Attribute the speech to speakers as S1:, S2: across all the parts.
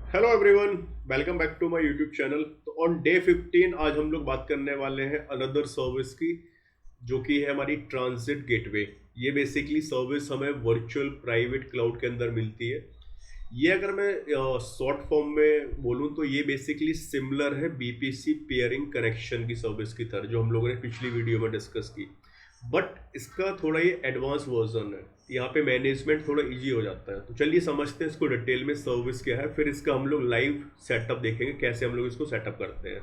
S1: Hello everyone, welcome back to my YouTube channel. तो on day 15 आज हम लोग बात करने वाले हैं अनदर सर्विस की, जो कि है हमारी ट्रांजिट गेटवे। ये बेसिकली सर्विस हमें वर्चुअल प्राइवेट क्लाउड के अंदर मिलती है। ये अगर मैं शॉर्ट फॉर्म में बोलूँ तो ये बेसिकली सिमिलर है बीपीसी पेयरिंग कनेक्शन की सर्विस की तरह, जो हम लोगों ने पिछली वीडियो में डिस्कस की। बट इसका थोड़ा ये एडवांस वर्जन है। यहाँ पे मैनेजमेंट थोड़ा इजी हो जाता है। तो चलिए समझते हैं इसको डिटेल में, सर्विस क्या है, फिर इसका हम लोग लाइव सेटअप देखेंगे कैसे हम लोग इसको सेटअप करते हैं।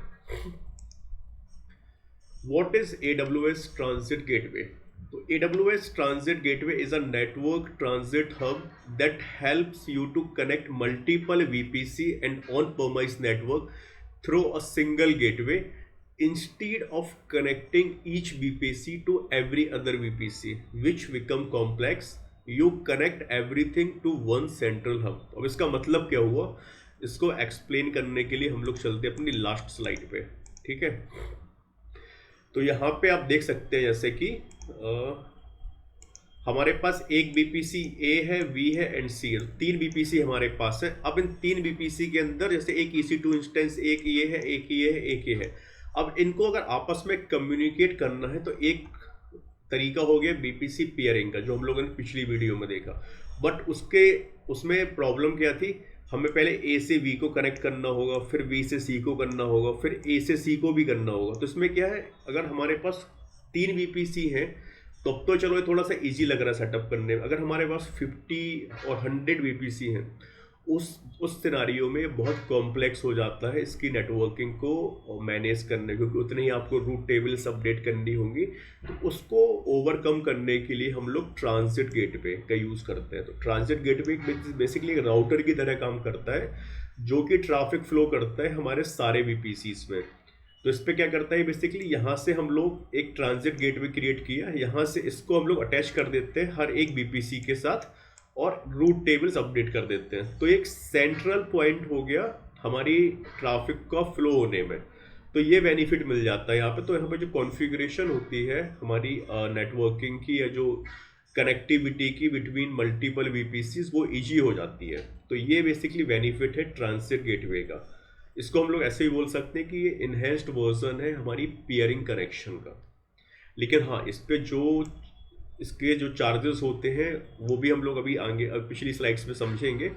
S1: What is AWS Transit Gateway? So AWS Transit Gateway is a network transit hub that helps you to connect multiple VPC and on-premise network through a single gateway instead of connecting each VPC to every other VPC, which become complex. You connect everything to one central hub. अब इसका मतलब क्या हुआ, इसको explain करने के लिए हम लोग चलते हैं अपनी लास्ट स्लाइड पे। ठीक है, तो यहाँ पे आप देख सकते हैं जैसे कि हमारे पास एक बीपीसी ए है, वी है एंड सी है। तीन बीपीसी हमारे पास है। अब इन तीन बीपीसी के अंदर जैसे एक EC2 इंस्टेंस, एक ये है, एक ये है, एक ये है। अब इनको अगर आपस में कम्युनिकेट करना है तो एक तरीका हो गया बीपीसी पेयरिंग का, जो हम लोगों ने पिछली वीडियो में देखा। बट उसमें प्रॉब्लम क्या थी, हमें पहले ए से वी को कनेक्ट करना होगा, फिर वी से सी को करना होगा, फिर ए से सी को भी करना होगा। तो इसमें क्या है, अगर हमारे पास तीन बीपीसी हैं तब तो चलो ये थोड़ा सा इजी लग रहा है सेटअप करने में। अगर हमारे पास 50 और 100 बीपीसी हैं, उस सिनारियो में बहुत कॉम्प्लेक्स हो जाता है इसकी नेटवर्किंग को मैनेज करने, क्योंकि उतनी ही आपको रूट टेबल्स अपडेट करनी होंगी। तो उसको ओवरकम करने के लिए हम लोग ट्रांजिट गेटवे का यूज़ करते हैं। तो ट्रांजिट गेटवे बेसिकली एक राउटर की तरह काम करता है, जो कि ट्रैफिक फ्लो करता है हमारे सारे बीपीसीज में। तो इस पर क्या करता है बेसिकली, यहाँ से हम लोग एक ट्रांजिट गेटवे क्रिएट किया, यहाँ से इसको हम लोग अटैच कर देते हैं हर एक बीपीसी के साथ और रूट टेबल्स अपडेट कर देते हैं। तो एक सेंट्रल पॉइंट हो गया हमारी ट्रैफिक का फ्लो होने में। तो ये बेनिफिट मिल जाता है यहाँ पे। तो यहाँ पे जो कॉन्फ़िगरेशन होती है हमारी नेटवर्किंग की या जो कनेक्टिविटी की बिटवीन मल्टीपल वीपीसीज, वो इजी हो जाती है। तो ये बेसिकली बेनिफिट है ट्रांजिट गेटवे का। इसको हम लोग ऐसे ही बोल सकते हैं कि ये इन्हेंस्ड वर्जन है हमारी पेयरिंग कनेक्शन का। लेकिन हाँ, इस पे जो इसके जो चार्जेस होते हैं वो भी हम लोग अभी आगे पिछली स्लाइड्स में समझेंगे।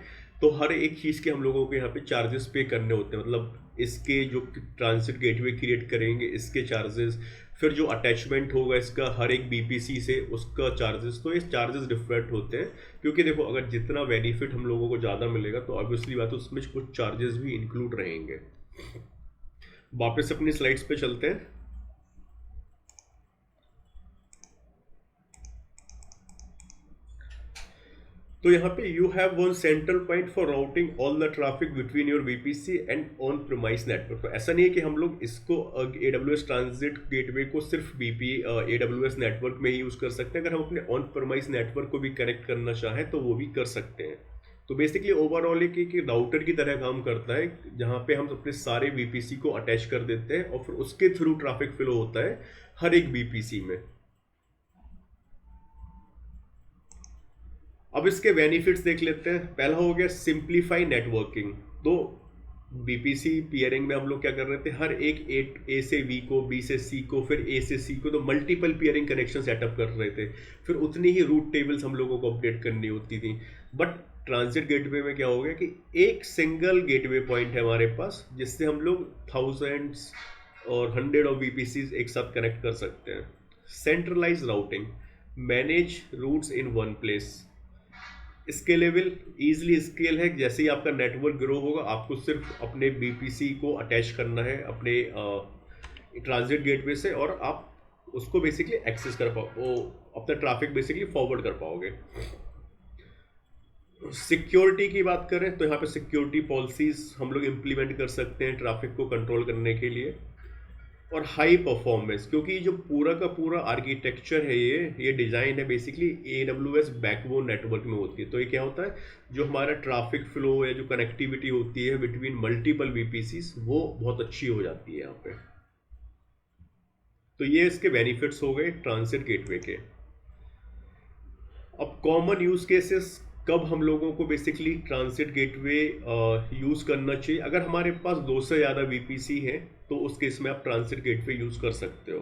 S1: तो हर एक चीज़ के हम लोगों को यहाँ पे चार्जेस पे करने होते हैं। मतलब इसके जो ट्रांजिट गेटवे क्रिएट करेंगे इसके चार्जेस, फिर जो अटैचमेंट होगा इसका हर एक बीपीसी से उसका चार्जेस। तो ये चार्जेस डिफरेंट होते हैं, क्योंकि देखो अगर जितना बेनिफिट हम लोगों को ज़्यादा मिलेगा तो ऑब्वियसली बात है उसमें कुछ चार्जेस भी इंक्लूड रहेंगे। वापस अपनी स्लाइड्स पे चलते हैं। तो यहाँ पे you have one central point for routing all the traffic between your BPC and on premise network. तो ऐसा नहीं है कि हम लोग इसको AWS ट्रांजिट गेटवे को सिर्फ AWS नेटवर्क में ही यूज़ कर सकते हैं। अगर हम अपने ऑन प्रीमाइस नेटवर्क को भी कनेक्ट करना चाहें तो वो भी कर सकते हैं। तो बेसिकली ओवरऑल एक राउटर की तरह काम करता है, जहाँ पे हम अपने सारे बीपीसी को अटैच कर देते हैं और फिर उसके थ्रू ट्रैफिक फ्लो होता है हर एक बीपीसी में। अब इसके बेनिफिट्स देख लेते हैं। पहला हो गया सिंप्लीफाई नेटवर्किंग। तो बीपीसी पियरिंग में हम लोग क्या कर रहे थे, हर एक ए से वी को, बी से सी को, फिर ए से सी को, तो मल्टीपल पियरिंग कनेक्शन सेटअप कर रहे थे। फिर उतनी ही रूट टेबल्स हम लोगों को अपडेट करनी होती थी। बट ट्रांजिट गेटवे में क्या हो गया कि एक सिंगल गेटवे पॉइंट है हमारे पास, जिससे हम लोग थाउजेंड्स और 100 ऑफ बीपीसीज एक साथ कनेक्ट कर सकते हैं। Centralise routing, manage routes in one place. Scalable, easily scale है। जैसे ही आपका नेटवर्क ग्रो होगा आपको सिर्फ अपने बीपीसी को अटैच करना है अपने ट्रांजिट गेटवे से, और आप उसको बेसिकली एक्सेस कर पाओ, अपना ट्रैफिक बेसिकली फॉरवर्ड कर पाओगे। सिक्योरिटी की बात करें तो यहाँ पे सिक्योरिटी पॉलिसीज हम लोग इम्प्लीमेंट कर सकते हैं ट्रैफिक को कंट्रोल करने के लिए। और हाई परफॉर्मेंस, क्योंकि जो पूरा का पूरा आर्किटेक्चर है ये डिज़ाइन है बेसिकली AWS बैकबोन नेटवर्क में होती है। तो ये क्या होता है, जो हमारा ट्रैफिक फ्लो या जो कनेक्टिविटी होती है बिटवीन मल्टीपल बीपीसीज, वो बहुत अच्छी हो जाती है यहाँ पे। तो ये इसके बेनिफिट्स हो गए ट्रांजिट गेटवे के। अब कॉमन यूज केसेस कब हम लोगों को बेसिकली ट्रांजिट गेटवे यूज़ करना चाहिए? अगर हमारे पास 2 से ज़्यादा वीपीसी है तो उस केस में आप ट्रांजिट गेटवे यूज़ कर सकते हो।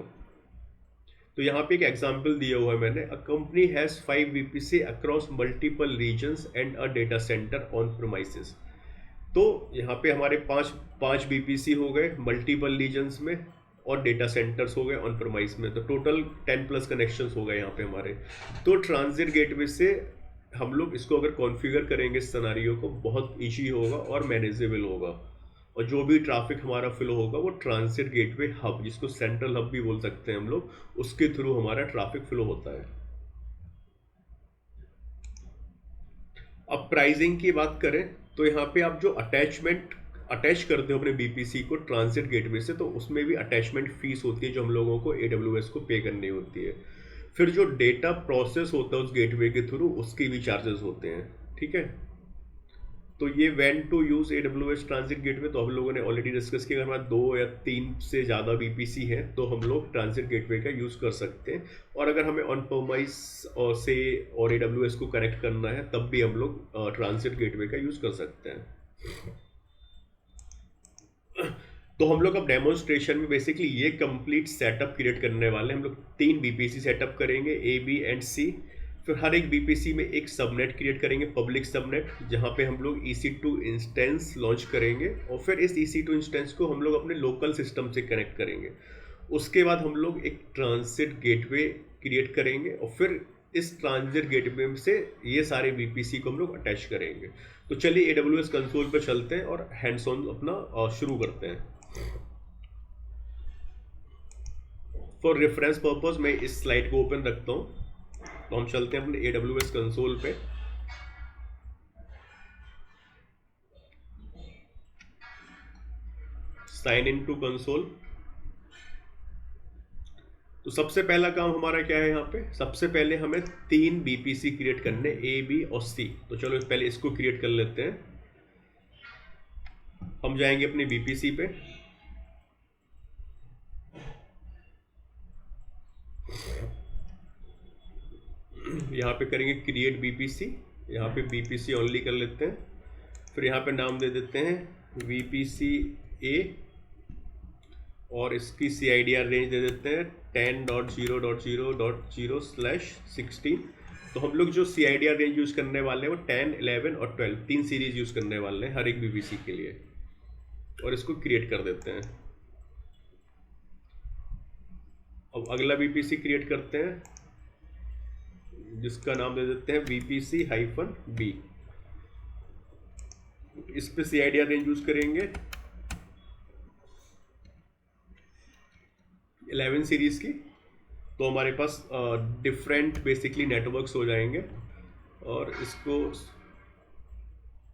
S1: तो यहाँ पे एक एग्जांपल दिया हुआ है मैंने, a company has 5 VPC across multiple regions and a data centre on premises. तो यहाँ पे हमारे पांच पांच बीपीसी हो गए मल्टीपल रीजन्स में और डेटा सेंटर्स हो गए ऑन प्रमाइस में, तो टोटल 10 प्लस कनेक्शंस हो गए यहाँ पे हमारे। तो ट्रांजिट गेटवे से हम लोग इसको अगर कॉन्फ़िगर करेंगे इस सिनेरियो को, बहुत इजी होगा और मैनेजेबल होगा, और जो भी ट्रैफिक हमारा फ्लो होगा वो ट्रांजिट गेटवे हब, जिसको सेंट्रल हब भी बोल सकते हैं हम लोग, उसके थ्रू हमारा ट्रैफिक फ्लो होता है। अब प्राइसिंग की बात करें तो यहाँ पे आप जो अटैच करते हो अपने बीपीसी को ट्रांजिट गेटवे से, तो उसमें भी अटैचमेंट फीस होती है जो हम लोगों को एडब्ल्यूएस को पे करनी होती है। फिर जो डेटा प्रोसेस होता है उस गेटवे के थ्रू, उसके भी चार्जेस होते हैं। ठीक है, तो ये when to use AWS transit gateway तो हम लोगों ने ऑलरेडी डिस्कस किया। अगर हमारा 2 या 3 से ज़्यादा बीपीसी है तो हम लोग ट्रांजिट गेटवे का यूज़ कर सकते हैं, और अगर हमें ऑन प्रोमाइस से और एडब्ल्यूएस को कनेक्ट करना है तब भी हम लोग ट्रांजिट गेटवे का यूज़ कर सकते हैं। तो हम लोग अब डेमोन्स्ट्रेशन में बेसिकली ये कंप्लीट सेटअप क्रिएट करने वाले हैं। हम लोग 3 बीपीसी सेटअप करेंगे, ए बी एंड सी। फिर हर एक बीपीसी में एक सबनेट क्रिएट करेंगे, पब्लिक सबनेट, जहाँ पे हम लोग EC2 इंस्टेंस लॉन्च करेंगे, और फिर इस EC2 इंस्टेंस को हम लोग अपने लोकल सिस्टम से कनेक्ट करेंगे। उसके बाद हम लोग एक ट्रांजिट गेटवे क्रिएट करेंगे, और फिर इस ट्रांजिट गेटवे से ये सारे बीपीसी को हम लोग अटैच करेंगे। तो चलिए AWS कंसोल पर चलते हैं और हैंड्स ऑन अपना शुरू करते हैं। फॉर रेफरेंस पर्पज मैं इस स्लाइड को ओपन रखता हूँ। तो हम चलते हैं अपने AWS कंसोल पे। Sign in to console. तो सबसे पहला काम हमारा क्या है यहाँ पे? सबसे पहले हमें 3 बीपीसी क्रिएट करने, ए बी और सी। तो चलो पहले इसको क्रिएट कर लेते हैं। हम जाएंगे अपने बीपीसी पे, यहाँ पे करेंगे क्रिएट बीपीसी। यहाँ पे बीपीसी ओनली कर लेते हैं। फिर यहाँ पे नाम दे देते हैं VPC A, और इसकी CIDR रेंज दे देते हैं 10.0.0.0/16। तो हम लोग जो CIDR रेंज यूज़ करने वाले हैं वो 10, 11 और 12 3 सीरीज यूज़ करने वाले हैं हर एक बीपीसी के लिए, और इसको क्रिएट कर देते हैं। अब अगला बीपीसी क्रिएट करते हैं, जिसका नाम दे देते हैं VPC-B। इस पे CIDR रेंज यूज करेंगे 11 सीरीज की। तो हमारे पास डिफरेंट बेसिकली नेटवर्क्स हो जाएंगे, और इसको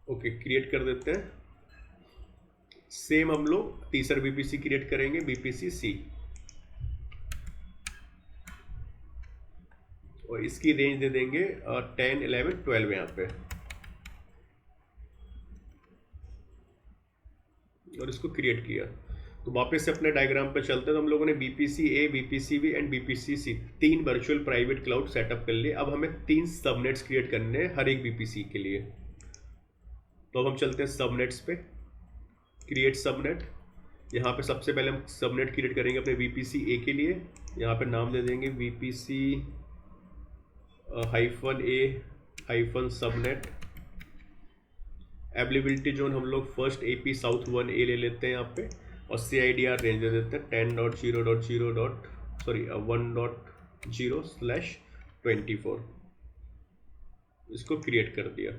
S1: ओके क्रिएट कर देते हैं। सेम हम लोग तीसरा बीपीसी क्रिएट करेंगे, VPC-C, और इसकी रेंज दे देंगे 10, 11, 12 यहाँ पे, और इसको क्रिएट किया। तो वापस से अपने डायग्राम पे चलते हैं। तो हम लोगों ने BPC A, BPC B and BPC-C 3 virtual private cloud setup कर लिए। अब हमें 3 सबनेट्स क्रिएट करने हैं हर एक BPC के लिए। तो अब हम चलते हैं सबनेट्स पे, क्रिएट सबनेट। यहाँ पे सबसे पहले हम सबनेट क्रिएट करेंगे अपने VPC A के लिए। यहाँ पे नाम दे देंगे VPC-A-सबनेट। अवेलेबिलिटी जोन हम लोग फर्स्ट AP साउथ 1A ले लेते हैं यहाँ पे, और CIDR रेंज दे देते हैं 1.0.0.24। इसको क्रिएट कर दिया।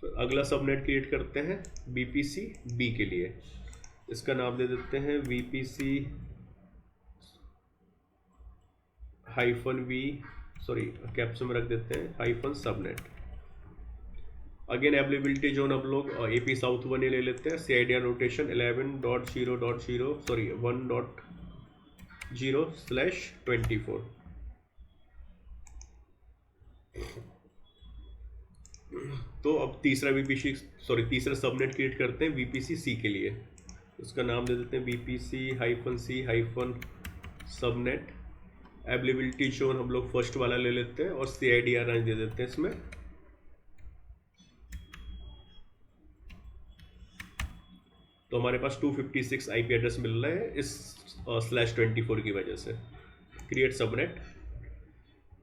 S1: फिर अगला सबनेट क्रिएट करते हैं BPC-B के लिए। इसका नाम दे देते हैं कैप्शन में रख देते हैं -सबनेट। अगेन अवेलेबिलिटी जोन हम लोग AP साउथ 1A ले लेते हैं। CIDR rotation 1.0.0/24। तो अब तीसरा सबनेट क्रिएट करते हैं VPC-C के लिए। उसका नाम दे देते हैं VPC-C-सबनेट। अवेलेबिलिटी जोन हम लोग फर्स्ट वाला ले लेते हैं और CIDR रेंज दे देते हैं इसमें। तो हमारे पास 256 IP एड्रेस मिल रहे हैं इस /24 की वजह से। Create subnet.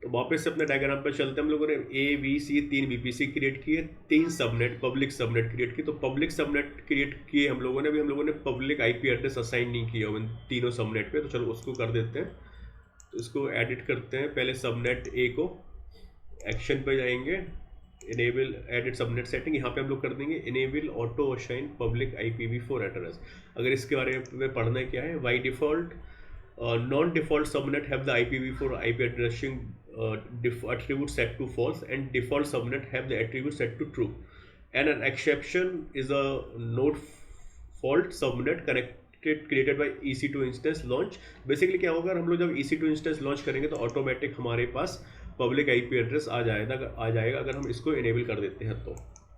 S1: तो वापस से अपने डायग्राम पे चलते हैं। हम लोगों ने ABC 3 BPC क्रिएट किए, 3 सबनेट पब्लिक सबनेट क्रिएट किए। तो पब्लिक सबनेट क्रिएट किए हम लोगों ने, अभी हम लोगों ने पब्लिक IP एड्रेस असाइन नहीं किया उन तीनों सबनेट पे। तो चलो उसको कर देते हैं। तो इसको एडिट करते हैं। पहले सबनेट A को, एक्शन पे जाएंगे, इनेबल एडिट सबनेट सेटिंग, यहाँ पे हम लोग कर देंगे enable auto assign public IPv4 address. अगर इसके बारे में पढ़ना है क्या है, by default non default subnet have the IPv4 IP addressing attribute set to false and default subnet have the attribute set to true, and an exception is a node fault subnet connected created by EC2 instance launch। Basically क्या होगा, हम लोग जब EC2 instance launch करेंगे तो automatic हमारे पास public IP address आ जाएगा अगर हम इसको इनेबल कर देते हैं। तो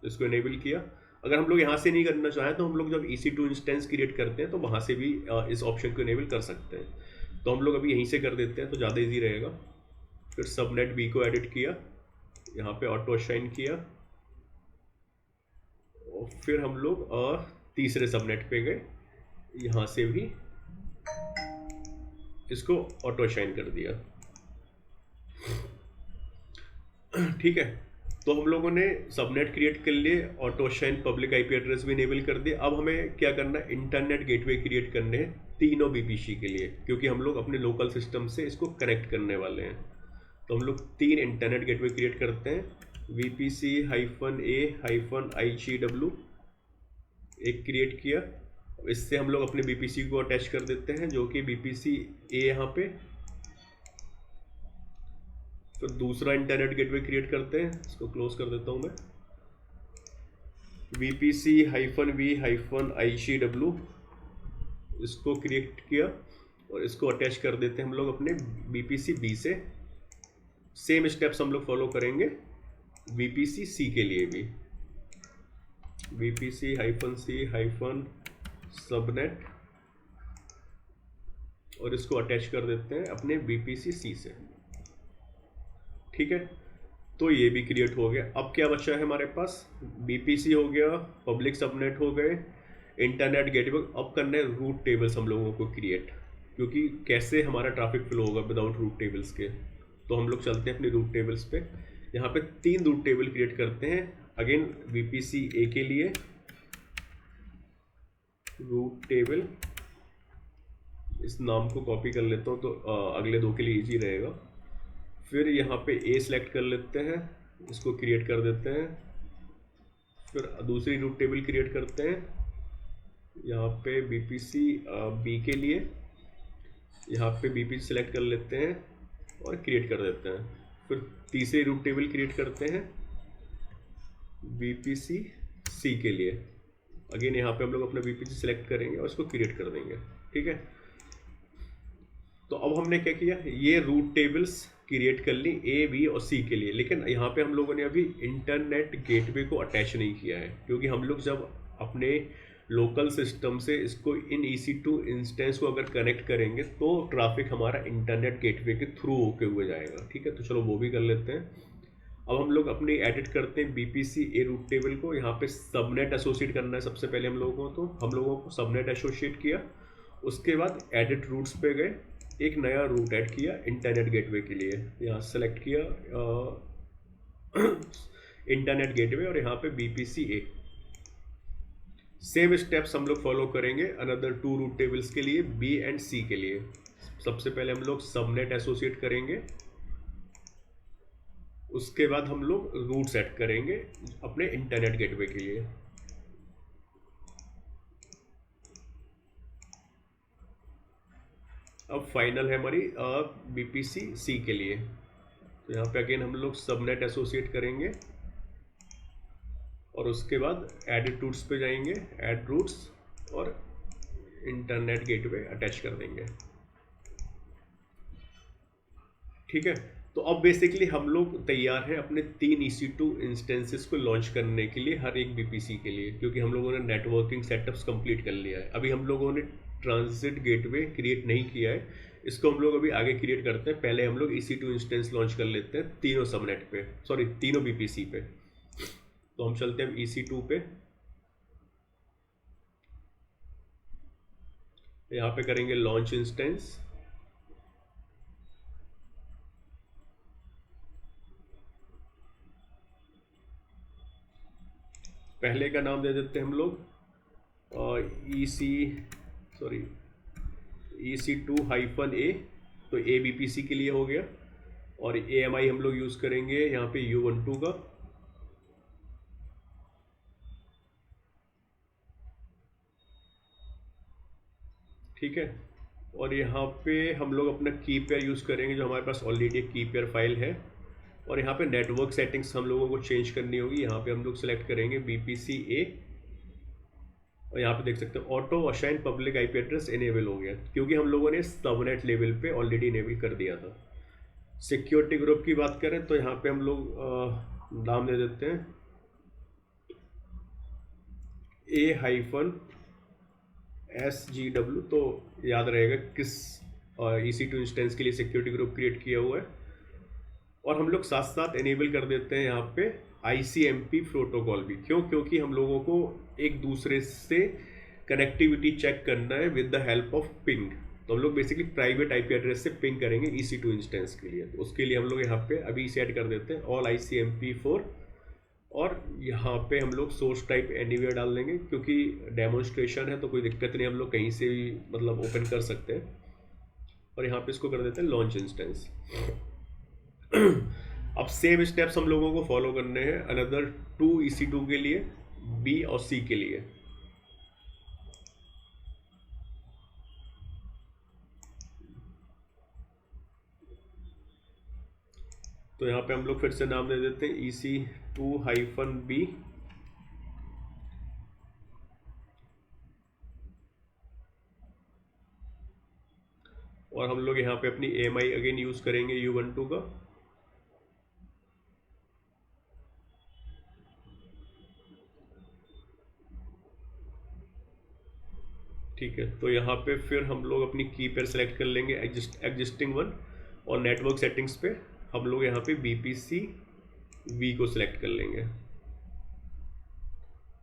S1: इसको इनेबल किया। अगर हम लोग यहाँ से नहीं करना चाहें तो हम लोग जब EC2 इंस्टेंस क्रिएट करते हैं तो वहाँ से भी इस ऑप्शन को इनेबल कर सकते हैं। तो हम लोग अभी यहीं से कर देते हैं तो ज़्यादा ईजी रहेगा। फिर सबनेट B को एडिट किया, यहाँ पे ऑटो असाइन किया, और फिर हम लोग तीसरे सबनेट पे गए, यहाँ से भी इसको ऑटो असाइन कर दिया। ठीक है, तो हम लोगों ने सबनेट क्रिएट कर लिए, auto assign public IP address भी इनेबल कर दिए। अब हमें क्या करना है, इंटरनेट गेटवे क्रिएट करने हैं तीनों BPC के लिए, क्योंकि हम लोग अपने लोकल सिस्टम से इसको कनेक्ट करने वाले हैं। तो हम लोग 3 इंटरनेट गेटवे क्रिएट करते हैं। VPC-A-IGW एक क्रिएट किया। इससे हम लोग अपने BPC को अटैच कर देते हैं, जो कि BPC-A यहाँ पे। तो दूसरा इंटरनेट गेटवे क्रिएट करते हैं, इसको क्लोज कर देता हूँ मैं। VPC-V-IGW इसको क्रिएट किया और इसको अटैच कर देते हैं हम लोग अपने BPC-B से। सेम स्टेप्स हम लोग फॉलो करेंगे VPC-C के लिए भी। VPC-C-सबनेट और इसको अटैच कर देते हैं अपने VPC-C से। ठीक है, तो ये भी क्रिएट हो गया। अब क्या बचा है हमारे पास, BPC हो गया, पब्लिक सबनेट हो गए, इंटरनेट गेटवे। अब करना है रूट टेबल्स हम लोगों को क्रिएट, क्योंकि कैसे हमारा ट्रैफिक फ्लो होगा विदाउट रूट टेबल्स के। तो हम लोग चलते हैं अपने रूट टेबल्स पे। यहाँ पे 3 रूट टेबल क्रिएट करते हैं। अगेन VPC-A के लिए रूट टेबल, इस नाम को कॉपी कर लेता हूँ तो अगले 2 के लिए इजी रहेगा। फिर यहाँ पे A सेलेक्ट कर लेते हैं, इसको क्रिएट कर देते हैं। फिर दूसरी रूट टेबल क्रिएट करते हैं, यहाँ पे VPC-B के लिए, यहाँ पे BPC सेलेक्ट कर लेते हैं और क्रिएट कर देते हैं। फिर तीसरी रूट टेबल क्रिएट करते हैं VPC-C के लिए। अगेन यहाँ पे हम लोग अपना VPC सेलेक्ट करेंगे और इसको क्रिएट कर देंगे। ठीक है, तो अब हमने क्या किया, ये रूट टेबल्स क्रिएट कर ली A, B और C के लिए। लेकिन यहाँ पे हम लोगों ने अभी इंटरनेट गेटवे को अटैच नहीं किया है, क्योंकि हम लोग जब अपने लोकल सिस्टम से इसको इन EC2 इंस्टेंस को अगर कनेक्ट करेंगे तो ट्रैफिक हमारा इंटरनेट गेटवे के थ्रू होके हुए जाएगा। ठीक है, तो चलो वो भी कर लेते हैं। अब हम लोग अपनी एडिट करते हैं BPC-A रूट टेबल को। यहाँ पे सबनेट एसोसिएट करना है सबसे पहले हम लोगों को। तो हम लोगों को सबनेट एसोसिएट किया, उसके बाद एडिट रूट्स पे गए, एक नया रूट ऐड किया इंटरनेट गेटवे के लिए। यहाँ सेलेक्ट किया इंटरनेट गेटवे और यहाँ पे BPC-A। सेम स्टेप्स हम लोग फॉलो करेंगे अनदर 2 रूट टेबल्स के लिए, B एंड C के लिए। सबसे पहले हम लोग सबनेट एसोसिएट करेंगे, उसके बाद हम लोग रूट सेट करेंगे अपने इंटरनेट गेटवे के लिए। अब फाइनल है हमारी BPC-C के लिए। तो यहाँ पे अगेन हम लोग सबनेट एसोसिएट करेंगे और उसके बाद एडिट रूट्स पे जाएंगे, ऐड रूट्स और इंटरनेट गेटवे अटैच कर देंगे। ठीक है, तो अब बेसिकली हम लोग तैयार हैं अपने 3 EC2 इंस्टेंसेस को लॉन्च करने के लिए, हर एक BPC के लिए, क्योंकि हम लोगों ने नेटवर्किंग सेटअप्स कंप्लीट कर लिया है। अभी हम लोगों ने ट्रांजिट गेटवे क्रिएट नहीं किया है, इसको हम लोग अभी आगे क्रिएट करते हैं। पहले हम लोग EC2 इंस्टेंस लॉन्च कर लेते हैं तीनों सबनेट पे, सॉरी तीनों BPC पे। तो हम चलते हैं EC2 पे, यहाँ पे करेंगे लॉन्च इंस्टेंस। पहले का नाम दे देते हैं हम लोग EC2-A, तो A BPC के लिए हो गया। और AMI हम लोग यूज़ करेंगे यहाँ पे U12 का। ठीक है, और यहाँ पे हम लोग अपना की पेयर यूज़ करेंगे, जो हमारे पास ऑलरेडी एक की पेयर फाइल है। और यहाँ पे नेटवर्क सेटिंग्स हम लोगों को चेंज करनी होगी। यहाँ पे हम लोग सेलेक्ट करेंगे BPC-A, और यहाँ पे देख सकते हैं auto assign public IP address enable हो गया, क्योंकि हम लोगों ने सबनेट लेवल पे ऑलरेडी इनेबल कर दिया था। सिक्योरिटी ग्रुप की बात करें तो यहाँ पे हम लोग नाम दे देते हैं A-SGW, तो याद रहेगा किस EC2 इंस्टेंस के लिए सिक्योरिटी ग्रुप क्रिएट किया हुआ है। और हम लोग साथ साथ इनेबल कर देते हैं यहाँ पे ICMP प्रोटोकॉल भी। क्यों? क्योंकि हम लोगों को एक दूसरे से कनेक्टिविटी चेक करना है with the help of ping. तो हम लोग बेसिकली प्राइवेट IP एड्रेस से पिंग करेंगे EC2 इंस्टेंस के लिए। तो उसके लिए हम लोग यहाँ पे अभी सेट कर देते हैं ऑल ICMP4, और यहाँ पे हम लोग सोर्स टाइप एनीवेयर डाल देंगे, क्योंकि डेमोन्स्ट्रेशन है तो कोई दिक्कत नहीं, हम लोग कहीं से भी मतलब ओपन कर सकते हैं। और यहाँ पे इसको कर देते हैं लॉन्च इंस्टेंस। अब सेम स्टेप्स हम लोगों को फॉलो करने हैं अनदर 2 EC2 के लिए, B और C के लिए। तो यहाँ पे हम लोग फिर से नाम दे देते हैं EC2-B, और हम लोग यहाँ पे अपनी AMI अगेन यूज करेंगे U12 का। ठीक है, तो यहाँ पे फिर हम लोग अपनी की पेयर सेलेक्ट कर लेंगे एग्जिस्टिंग वन, और नेटवर्क सेटिंग्स पे हम लोग यहाँ पे BPC-V को सिलेक्ट कर लेंगे।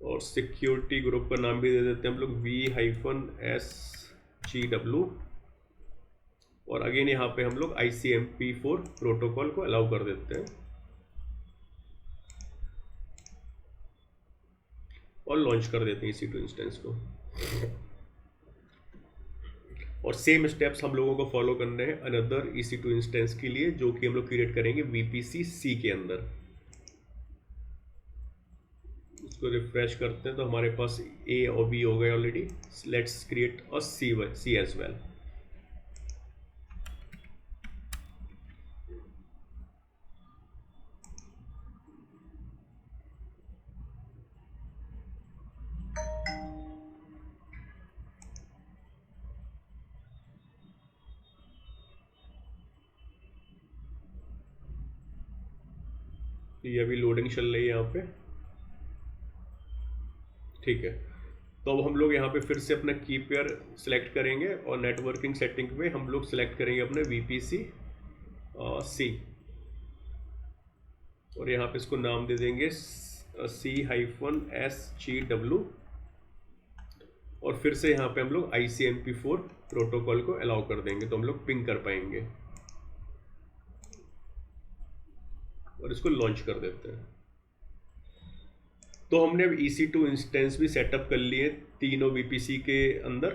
S1: और सिक्योरिटी ग्रुप का नाम भी दे देते हैं हम लोग V-SGW, और अगेन यहाँ पे हम लोग ICMP4 प्रोटोकॉल को अलाउ कर देते हैं और लॉन्च कर देते हैं EC2 इंस्टेंस को। और सेम स्टेप्स हम लोगों को फॉलो करने हैं अनदर EC2 इंस्टेंस के लिए, जो कि हम लोग क्रिएट करेंगे BPC-C के अंदर। इसको रिफ्रेश करते हैं तो हमारे पास A और B हो गए already. Let's create a C as well. ये अभी लोडिंग चल रही है यहाँ पे। ठीक है, तो अब हम लोग यहाँ पे फिर से अपना की पेयर सिलेक्ट करेंगे, और नेटवर्किंग सेटिंग पे हम लोग सिलेक्ट करेंगे अपने VPC-C, और यहाँ पे इसको नाम दे देंगे C-SGW, और फिर से यहाँ पे हम लोग ICMP4 प्रोटोकॉल को अलाउ कर देंगे, तो हम लोग पिंग कर पाएंगे, और इसको लॉन्च कर देते हैं। तो हमने अब EC2 इंस्टेंस भी सेटअप कर लिए तीनों BPC के अंदर।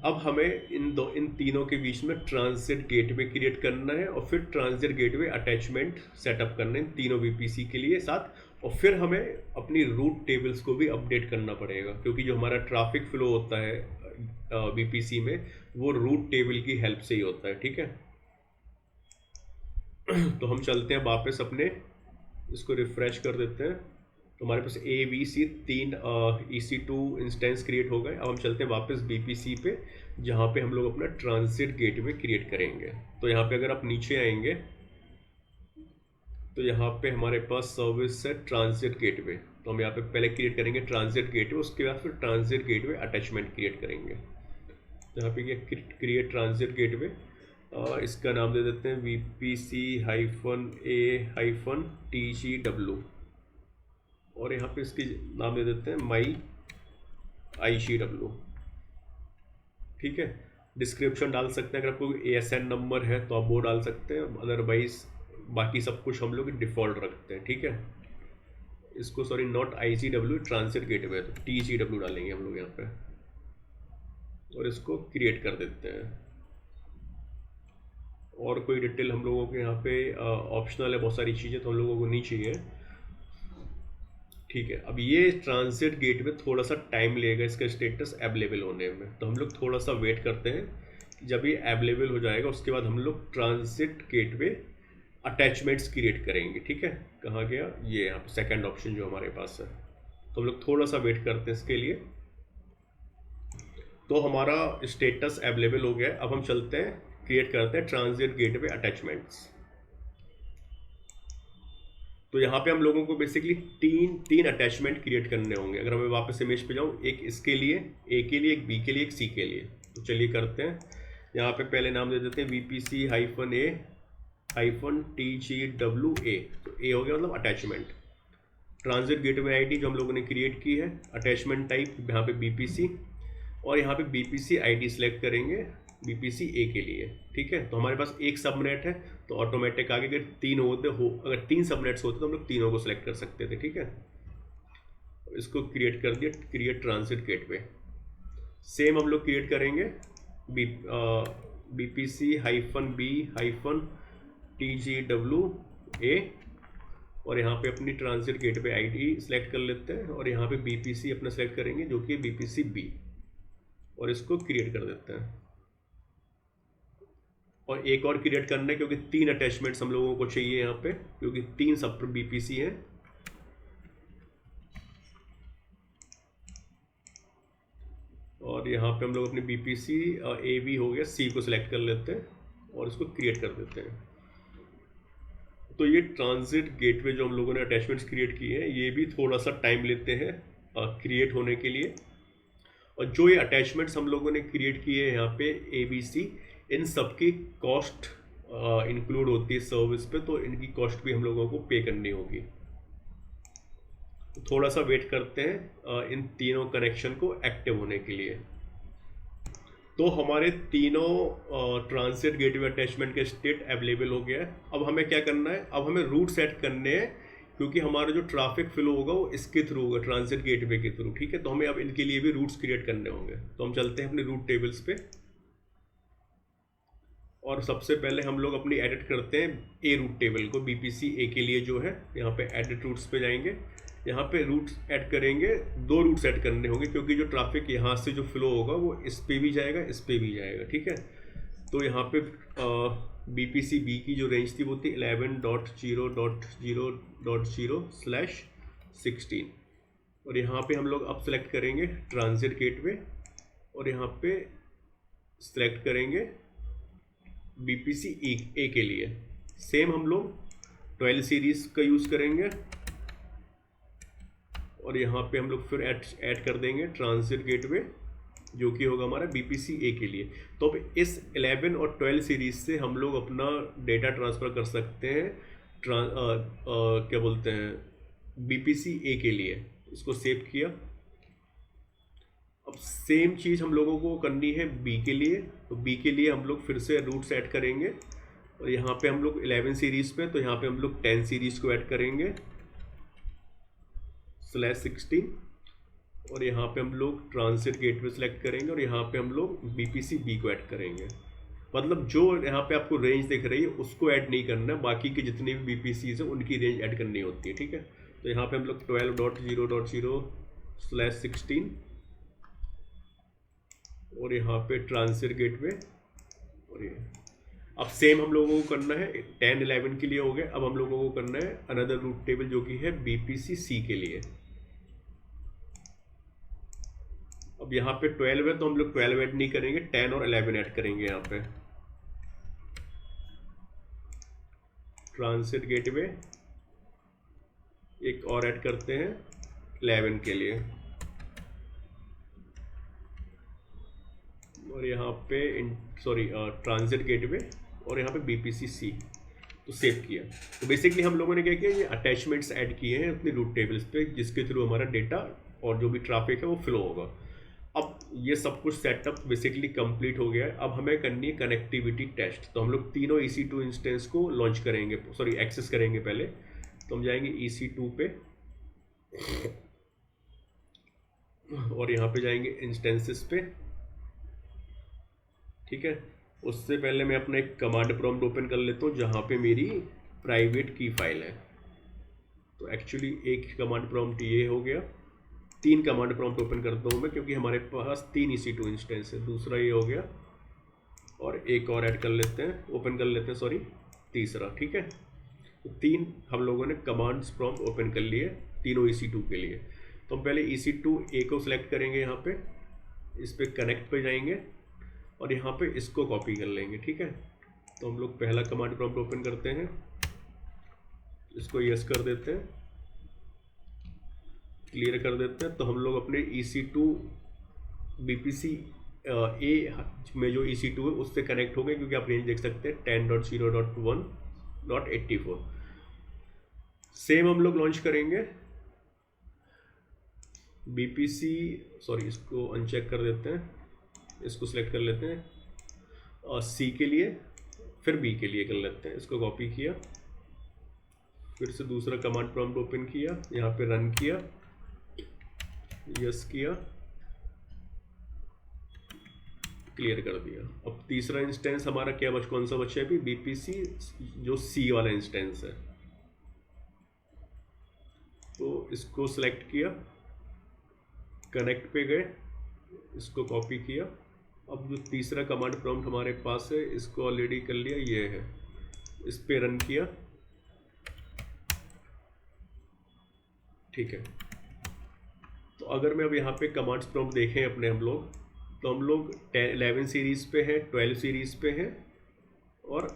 S1: अब हमें इन तीनों के बीच में ट्रांजिट गेटवे क्रिएट करना है, और फिर ट्रांजिट गेटवे अटैचमेंट सेटअप करने हैं तीनों BPC के लिए साथ। और फिर हमें अपनी रूट टेबल्स को भी अपडेट करना पड़ेगा, क्योंकि जो हमारा ट्रैफिक फ्लो होता है BPC में, वो रूट टेबल की हेल्प से ही होता है। ठीक है, तो हम चलते हैं वापस अपने, इसको रिफ्रेश कर देते हैं, तो हमारे पास A, B, C 3 EC2 instance create हो गए। अब हम चलते हैं वापस BPC पे, जहाँ पे हम लोग अपना ट्रांजिट गेटवे क्रिएट करेंगे। तो यहाँ पे अगर आप नीचे आएंगे तो यहाँ पे हमारे पास सर्विस है ट्रांजिट गेटवे, तो हम यहाँ पे पहले क्रिएट करेंगे ट्रांजिट गेटवे, उसके बाद फिर ट्रांजिट गेटवे अटैचमेंट क्रिएट करेंगे। तो यहाँ पे ये क्रिएट ट्रांजिट गेटवे, इसका नाम दे देते हैं VPC-A-TGW, और यहाँ पे इसकी नाम दे देते हैं माई ICW। ठीक है, डिस्क्रिप्शन डाल सकते हैं, अगर आपको ASN नंबर है तो आप वो डाल सकते हैं, अदरवाइज बाकी सब कुछ हम लोग डिफ़ॉल्ट रखते हैं। ठीक है, इसको sorry not ICW transit gateway, तो TGW डालेंगे हम लोग यहाँ पे और इसको क्रिएट कर देते हैं। और कोई डिटेल हम लोगों के यहाँ पे ऑप्शनल है, बहुत सारी चीज़ें तो हम लोगों को नहीं चाहिए। ठीक है, अब ये ट्रांसिट गेटवे थोड़ा सा टाइम लेगा इसका स्टेटस अवेलेबल होने में, तो हम लोग थोड़ा सा वेट करते हैं। जब ये अवेलेबल हो जाएगा उसके बाद हम लोग ट्रांसिट गेटवे अटैचमेंट्स क्रिएट करेंगे। ठीक है, कहाँ गया ये, यहाँ पे सेकेंड ऑप्शन जो हमारे पास है, तो हम लोग थोड़ा सा वेट करते हैं इसके लिए। तो हमारा स्टेटस अवेलेबल हो गया है। अब हम चलते हैं क्रिएट करते हैं ट्रांसिट गेटवे अटैचमेंट्स। तो यहाँ पे हम लोगों को बेसिकली तीन अटैचमेंट क्रिएट करने होंगे। अगर मैं वापस इमेज पे जाऊँ, एक इसके लिए, ए के लिए, एक बी के लिए, एक सी के लिए, तो चलिए करते हैं। यहाँ पे पहले नाम दे देते हैं VPC-A-TGWA, तो ए हो गया मतलब अटैचमेंट। ट्रांसिट गेटवे आईडी जो हम लोगों ने क्रिएट की है, अटैचमेंट टाइप यहाँ पे BPC, और यहाँ पे BPC ID सेलेक्ट करेंगे BPC A के लिए। ठीक है, तो हमारे पास एक सबनेट है तो ऑटोमेटिक आगे अगर अगर तीन सबनेट्स होते तो हम लोग तीनों को सिलेक्ट कर सकते थे। ठीक है, इसको क्रिएट कर दिया, क्रिएट ट्रांसिट गेटवे। सेम हम लोग क्रिएट करेंगे BPC-B-TGWA, और यहाँ पे अपनी ट्रांसिट गेटवे आईडी सेलेक्ट कर लेते हैं, और यहाँ पे BPC अपना सेलेक्ट करेंगे जो कि BPC B, और इसको क्रिएट कर देते हैं। और एक और क्रिएट करना है क्योंकि तीन अटैचमेंट्स हम लोगों को चाहिए यहाँ पे, क्योंकि तीन सब BPC हैं। और यहाँ पे हम लोग अपने BPC AB हो गया, C को सिलेक्ट कर लेते हैं और इसको क्रिएट कर देते हैं। तो ये ट्रांसिट गेटवे जो हम लोगों ने अटैचमेंट्स क्रिएट किए हैं, ये भी थोड़ा सा टाइम लेते हैं क्रिएट होने के लिए। और जो ये अटैचमेंट्स हम लोगों ने क्रिएट किए हैं यहाँ पे ABC, इन सब की कॉस्ट इंक्लूड होती है सर्विस पे, तो इनकी कॉस्ट भी हम लोगों को पे करनी होगी। तो थोड़ा सा वेट करते हैं इन तीनों कनेक्शन को एक्टिव होने के लिए। तो हमारे तीनों ट्रांसिट गेटवे अटैचमेंट के स्टेट अवेलेबल हो गया है। अब हमें क्या करना है, अब हमें रूट सेट करने हैं, क्योंकि हमारा जो ट्रैफिक फ्लो होगा वो इसके थ्रू होगा, ट्रांसिट गेटवे के थ्रू। ठीक है, तो हमें अब इनके लिए भी रूट्स क्रिएट करने होंगे। तो हम चलते हैं अपने रूट टेबल्स पे, और सबसे पहले हम लोग अपनी एडिट करते हैं ए रूट टेबल को, BPC A के लिए जो है। यहाँ पे एडिट रूट्स पे जाएंगे, यहाँ पे रूट्स ऐड करेंगे। दो रूट्स ऐड करने होंगे क्योंकि जो ट्रैफिक यहाँ से जो फ्लो होगा वो इस पे भी जाएगा, इस पे भी जाएगा। ठीक है, तो यहाँ पे BPC B की जो रेंज थी वो थी 11.0.0.0/16, और यहाँ पे हम लोग अब सेलेक्ट करेंगे ट्रांसिट गेटवे, और यहाँ पे सेलेक्ट करेंगे BPC A के लिए। सेम हम लोग 12 सीरीज का यूज़ करेंगे, और यहाँ पे हम लोग फिर ऐड कर देंगे ट्रांसिट गेटवे जो कि होगा हमारा BPC A के लिए। तो अब इस 11 और 12 सीरीज से हम लोग अपना डेटा ट्रांसफ़र कर सकते हैं क्या बोलते हैं BPC A के लिए। इसको सेव किया। अब सेम चीज़ हम लोगों को करनी है B के लिए, तो B के लिए हम लोग फिर से रूट्स ऐड करेंगे, और यहाँ पे हम लोग 11 सीरीज़ पे, तो यहाँ पे हम लोग 10 सीरीज़ को ऐड करेंगे /16, और यहाँ पे हम लोग ट्रांसिट गेटवे सेलेक्ट करेंगे, और यहाँ पे हम लोग BPC B को ऐड करेंगे। मतलब जो यहाँ पे आपको रेंज दिख रही है उसको ऐड नहीं करना, बाकी के जितने भी BPCs हैं उनकी रेंज ऐड करनी होती है। ठीक है, तो यहाँ पे हम लोग 12.0.0/16, और यहाँ पे ट्रांसिट गेटवे, और ये अब सेम हम लोगों को करना है 10-11 के लिए हो गया। अब हम लोगों को करना है अनदर रूट टेबल जो कि है BPC C के लिए। अब यहाँ पे 12 है तो हम लोग 12 ऐड नहीं करेंगे, 10 और 11 ऐड करेंगे। यहाँ पे ट्रांसिट गेटवे एक और ऐड करते हैं 11 के लिए, और यहाँ पे ट्रांसिट गेटवे और यहाँ पे BPC-C, तो सेव किया। तो बेसिकली हम लोगों ने क्या किया, ये अटैचमेंट्स ऐड किए हैं अपनी रूट टेबल्स पे, जिसके थ्रू हमारा डेटा और जो भी ट्रैफिक है वो फ्लो होगा। अब ये सब कुछ सेटअप बेसिकली कंप्लीट हो गया है। अब हमें करनी है कनेक्टिविटी टेस्ट। तो हम लोग तीनों EC2 इंस्टेंस को लॉन्च करेंगे, सॉरी एक्सेस करेंगे पहले। तो हम जाएंगे EC2 पे और यहाँ पे जाएंगे इंस्टेंसेस पे, ठीक है। उससे पहले मैं अपना एक कमांड प्रॉम्प्ट ओपन कर लेता हूँ जहाँ पे मेरी प्राइवेट की फाइल है। तो एक्चुअली एक कमांड प्रॉम्प्ट ये हो गया, 3 कमांड प्रॉम्प्ट ओपन करता हूँ मैं, क्योंकि हमारे पास 3 EC2 इंस्टेंस है। दूसरा ये हो गया और एक और ऐड कर लेते हैं, ओपन कर लेते हैं, सॉरी तीसरा, ठीक है। तो 3 हम लोगों ने कमांड्स प्रॉम्प्ट ओपन कर लिए तीनों EC2 के लिए। तो हम पहले EC2 A को सिलेक्ट करेंगे, यहाँ पे इस पर कनेक्ट पे जाएंगे और यहाँ पे इसको कॉपी कर लेंगे, ठीक है। तो हम लोग पहला कमांड प्रॉम्प्ट ओपन करते हैं, इसको यस कर देते हैं, क्लियर कर देते हैं। तो हम लोग अपने EC2 BPC A में जो EC2 है उससे कनेक्ट हो गए, क्योंकि आप रेंज देख सकते हैं 10.0.1.84। सेम हम लोग लॉन्च करेंगे BPC, सॉरी इसको अनचेक कर देते हैं, इसको सिलेक्ट कर लेते हैं C के लिए, फिर B के लिए कर लेते हैं। इसको कॉपी किया, फिर से दूसरा कमांड प्रॉम्प्ट ओपन किया, यहाँ पे रन किया, यस किया, क्लियर कर दिया। अब तीसरा इंस्टेंस हमारा क्या कौन सा बचा है अभी, BPC जो C वाला इंस्टेंस है। तो इसको सिलेक्ट किया, कनेक्ट पे गए, इसको कॉपी किया। अब जो तीसरा कमांड प्रॉम्प्ट हमारे पास है इसको ऑलरेडी कर लिया, ये है, इस पे रन किया, ठीक है। तो अगर मैं अब यहाँ पे कमांड्स प्रॉम्प्ट देखें अपने हम लोग, तो हम लोग 11 सीरीज़ पे हैं, 12 सीरीज़ पे हैं और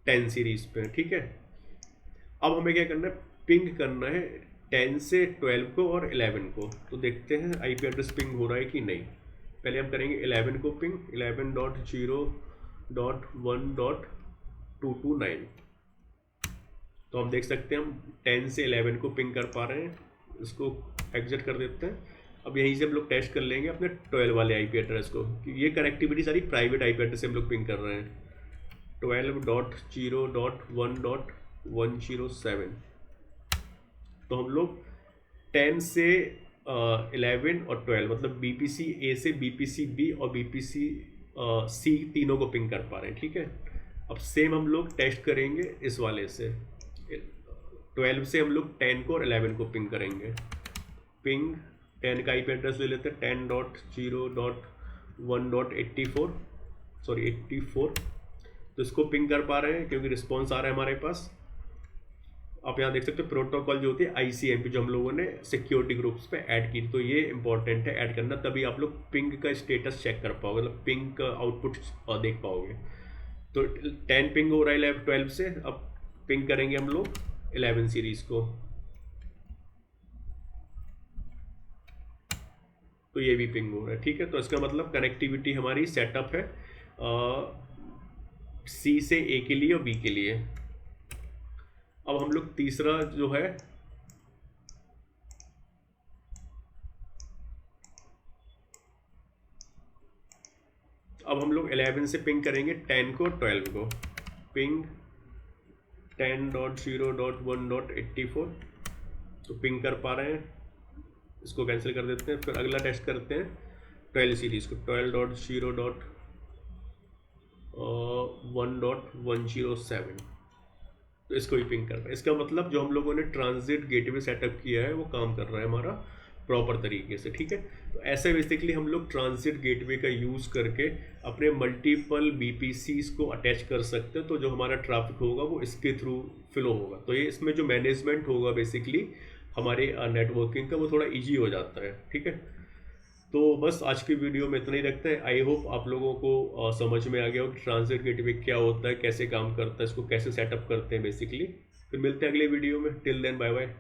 S1: 10 सीरीज़ पे हैं, ठीक है। अब हमें क्या करना है, पिंग करना है 10 से 12 को और 11 को। तो देखते हैं IP एड्रेस पिंग हो रहा है कि नहीं। पहले हम करेंगे 11 को पिंग, 11.0.1.229। तो हम देख सकते हैं हम 10 से 11 को पिंग कर पा रहे हैं। इसको एग्जिट कर देते हैं। अब यहीं से हम लोग टेस्ट कर लेंगे अपने 12 वाले IP एड्रेस को, क्योंकि ये कनेक्टिविटी सारी प्राइवेट IP एड्रेस से हम लोग पिंग कर रहे हैं। 12.0.1.107। तो हम लोग 10 से 11 और 12 मतलब BPC A से BPC B और BPC C तीनों को पिंग कर पा रहे हैं, ठीक है। अब सेम हम लोग टेस्ट करेंगे इस वाले से, 12 से हम लोग 10 को और 11 को पिंग करेंगे। पिंग 10 का IP एड्रेस ले लेते हैं, 10.0.1.84, सॉरी 84। तो इसको पिंग कर पा रहे हैं क्योंकि रिस्पॉन्स आ रहा है हमारे पास। आप यहाँ देख सकते हो प्रोटोकॉल जो होती है ICMP जो हम लोगों ने सिक्योरिटी ग्रुप्स पे ऐड की, तो ये इंपॉर्टेंट है ऐड करना, तभी आप लोग पिंग का स्टेटस चेक कर पाओगे, मतलब पिंग का आउटपुट देख पाओगे। तो 10 पिंग हो रहा है 12 से, अब पिंग करेंगे हम लोग 11 सीरीज को, तो ये भी पिंग हो रहा है, ठीक है। तो इसका मतलब कनेक्टिविटी हमारी सेटअप है C से A के लिए और B के लिए। अब हम लोग तीसरा जो है अब हम लोग 11 से पिंग करेंगे 10 को 12 को। पिंग 10.0.1.84, तो पिंग कर पा रहे हैं, इसको कैंसिल कर देते हैं। फिर अगला टेस्ट करते हैं 12 सीरीज को, 12.0.1.107, तो इसको भी पिंग कर रहा है। इसका मतलब जो हम लोगों ने ट्रांजिट गेटवे सेटअप किया है वो काम कर रहा है हमारा प्रॉपर तरीके से, ठीक है। तो ऐसे बेसिकली हम लोग ट्रांजिट गेटवे का यूज़ करके अपने मल्टीपल BPCs को अटैच कर सकते हैं, तो जो हमारा ट्रैफिक होगा वो इसके थ्रू फ्लो होगा। तो ये इसमें जो मैनेजमेंट होगा बेसिकली हमारे नेटवर्किंग का, वो थोड़ा ईजी हो जाता है, ठीक है। तो बस आज की वीडियो में इतना ही रखते हैं। आई होप आप लोगों को समझ में आ गया हो कि ट्रांजिट गेटवे क्या होता है, कैसे काम करता है, इसको कैसे सेटअप करते हैं बेसिकली। फिर मिलते हैं अगले वीडियो में। Till then bye bye.